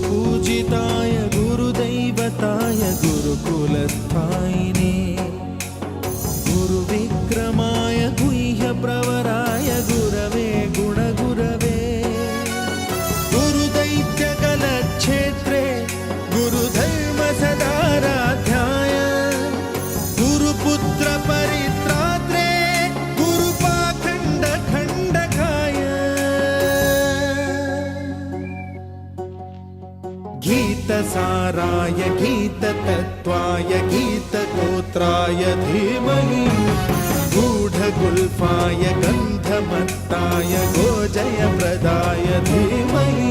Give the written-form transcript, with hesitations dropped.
गुरुपूजिताय गुरुदैवताय गुरुकुलस्थायिने गुरुविक्रमाय गुह्यप्रवराय गुरवे गुणगुरवे गुरुदैत्यकलक्षेत्रे गुरुधर्मसदाराध्याय गुरुपुत्रपरित्रात्रे गुरुपाखण्डखण्डकाय गीतसाराय गीततत्त्वाय गीतगोत्राय धीमहि गूढगुल्फाय गन्धमत्ताय गोजयप्रदाय धीमहि